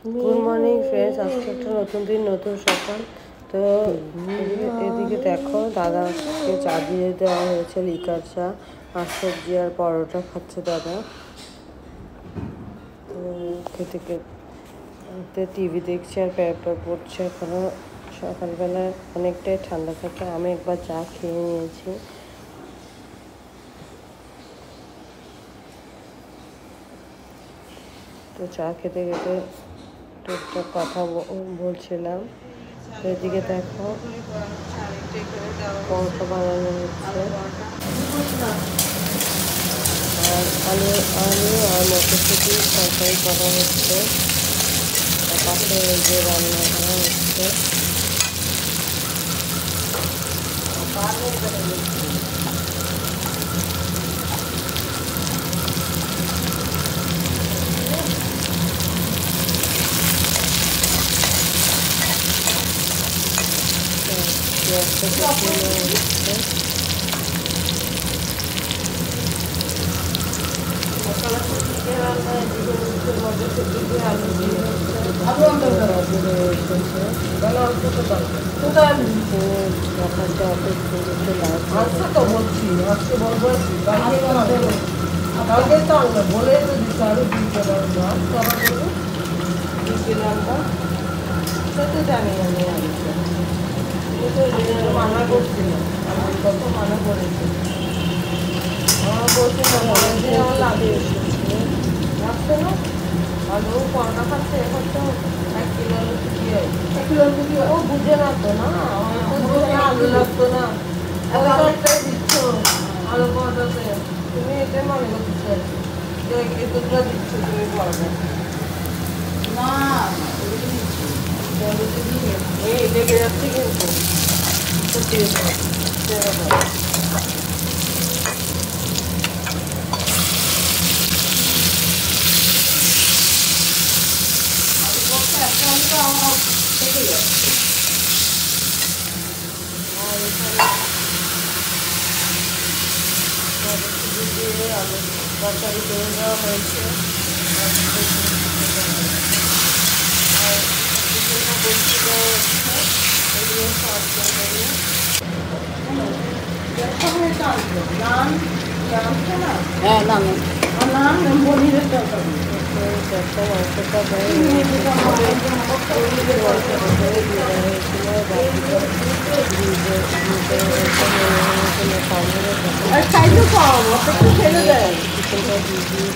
Good morning friends আজকে একটা নতুন দিন নতুন সকাল তো এদিকে দেখো দাদাকে চা দিয়ে দেওয়া হয়েছে লিকার চা আর সবজি আর পরোটা খাচ্ছে দাদা খেতে খেতে টিভি দেখছে আর পেপার পড়ছে এখনো সকালবেলা অনেকটাই ঠান্ডা থাকে আমি একবার চা খেয়ে নিয়েছি তো চা খেতে খেতে টুকটাক কথা বলছিলাম তো এদিকে দেখো পরোটা বানানো হচ্ছে আর আলু আর মটরশুঁটি তরকারি করা হচ্ছে আর পাশে যে রান্না করা হচ্ছে মানা করছিল আমি কত মানা করেছি আমার বলছে আমার লাগে রাখছে না আলু পরোটা খাচ্ছে এখন তো 1 কিলো আলু কি হয় 1 কিলো আলু কি ও বুঝে না তো না আলু লাগতো না একটাই দিচ্ছ আলু পরোটাতে তুমি এটাই মনে করছো যে এতটা দিচ্ছ তুমি পরোটা না এই লেগে যাচ্ছে কিন্তু সত্যি আমার থেকে যাচ্ছে আর এখানে আলু তরকারি করে দেওয়া হয়েছে আর বলছি দেওয়া হচ্ছে এগুলো সার্ভ করে হ্যাঁ নাম পনিরের তরকারি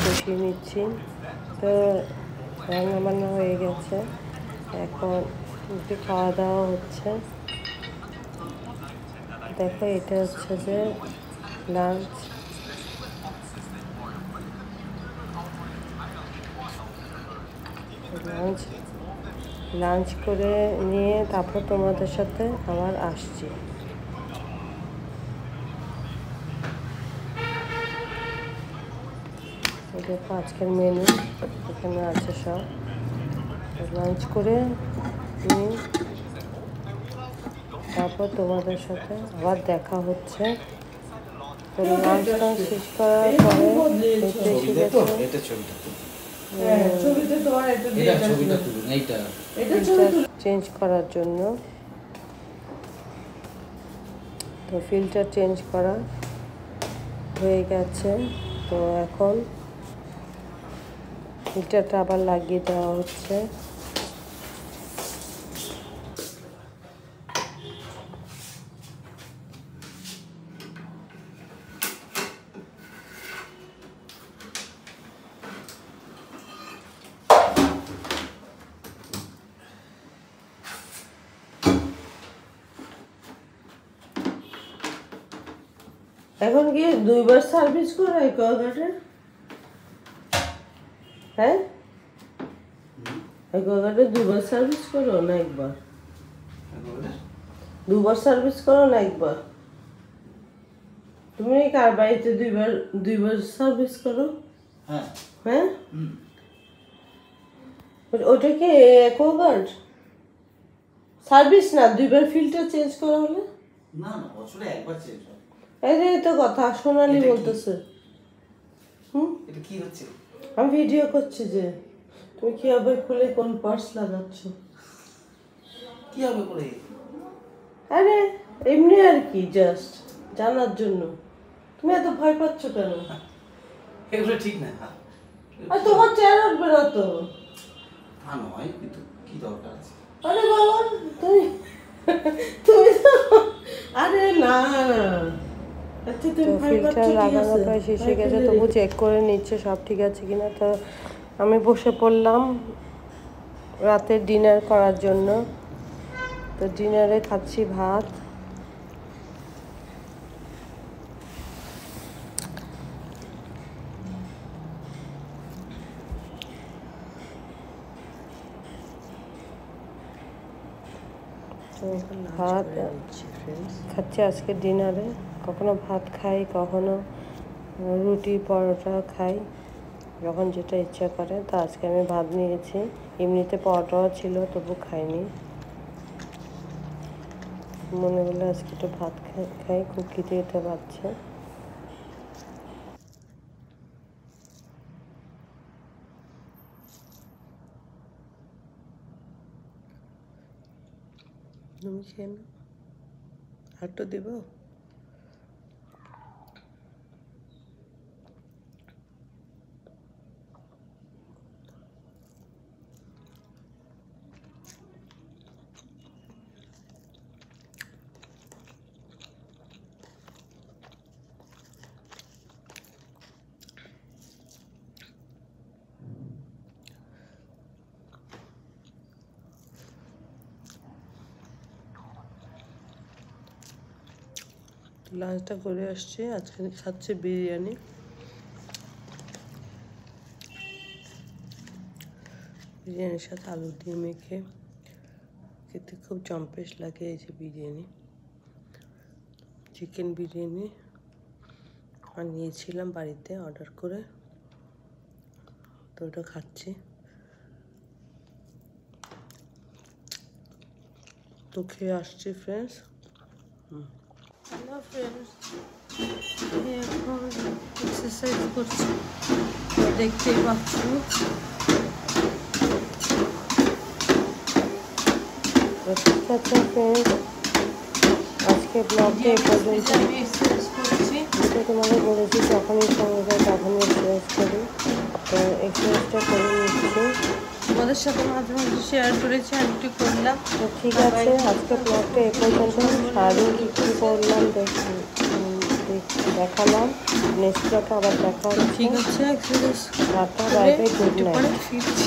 কষিয়ে নিচ্ছি তো রান্না বান্না হয়ে গেছে এখন একটু খাওয়া দাওয়া হচ্ছে দেখো এটা হচ্ছে যে লাঞ্চ করে নিয়ে তারপর তোমাদের সাথে আবার আসছি দেখো আজকের মেনু এখানে আছে সব লাঞ্চ করে নিয়ে তারপর তোমাদের সাথে আবার দেখা হচ্ছে তো লাঞ্চটা শেষ করার পরে চেঞ্জ করার জন্য তো ফিল্টার চেঞ্জ করা হয়ে গেছে তো এখন ফিল্টারটা আবার লাগিয়ে দেওয়া হচ্ছে এখন কি 2 বার সার্ভিস করো অ্যাকোয়াগার্ডে হ্যাঁ অ্যাকোয়াগার্ডে 2 বার সার্ভিস করো না একবার 2 বার সার্ভিস করো না একবার তুমি কার বাড়িতে 2 বার সার্ভিস করো হ্যাঁ হ্যাঁ ওটা কি অ্যাকোয়াগার্ড সার্ভিস না 2 বার ফিল্টার চেঞ্জ করা হলে না না বছরে একবার চেঞ্জ হয় এই তো কথা সোনালি বলতেছে এটা কি হচ্ছে আমি ভিডিও করছি যে তুমি কিভাবে খুলে কোন পার্স লাগাচ্ছ? কিভাবে করে? আরে এমনি আর কি, জাস্ট জানার জন্য। তুমি এত ভয় পাচ্ছ কেন? এগুলো ঠিক না। আর তোমার চেয়ার উঠবে না তো। তা নয়, কিন্তু কি দরকার আছে? আরে বাবা, তুমি তুমি তো, আরে না। আচ্ছা তুমি ভয় পাচ্ছ, ফিল্টার ঠিক লাগানো আছে। প্রায় শেষ হয়ে গেছে, তবু চেক করে নিচ্ছে সব ঠিক আছে কিনা। তো আমি বসে পড়লাম রাতের ডিনার করার জন্য। তো ডিনারে খাচ্ছি ভাত, ভাত খাচ্ছি আজকে ডিনারে। কখনো ভাত খাই, কখনো রুটি পরোটা খাই, যখন যেটা ইচ্ছা করে। তো আজকে আমি ভাত নিয়েছি, এমনিতে পরোটাও ছিল তবু খাইনি, মনে হলো আজকে একটু ভাত খাই, খুব খিদে খেতে পারছে। তুমি খেয়ে নাও, হাঁটু দিব। লাঞ্চটা করে আসছি, আজকে খাচ্ছি বিরিয়ানি। বিরিয়ানির সাথে আলু দিয়ে মেখে খেতে খুব জম্পেশ লাগে। এই যে বিরিয়ানি, চিকেন বিরিয়ানি আনিয়েছিলাম বাড়িতে অর্ডার করে, তো ওটা খাচ্ছি। তো খেয়ে আসছি ফ্রেন্ডস। হ্যালো ফ্রেন্ডস, এখন এক্সারসাইজ করছি, দেখতেই পাচ্ছ। ঠিক আছে ফ্রেন্ডস, আজকে ব্লগটা এই পর্যন্ত। যেটা তোমাকে বলেছি যখনই সময় পাই তখনই এক্সারসাইজ করি, তো এক্সারসাইজটা করে নিচ্ছি। তোমাদের সাথে মাঝে মাঝে শেয়ার করেছি, আমি একটু করলাম। তো ঠিক আছে, আজকে ব্লগটা এই পর্যন্ত। সারাদিন কী কী করলাম দেখালাম। নেক্সট ব্লগে আবার দেখা হচ্ছে। ঠিক আছে, exercise tata, bye bye, good night. ফিরছি।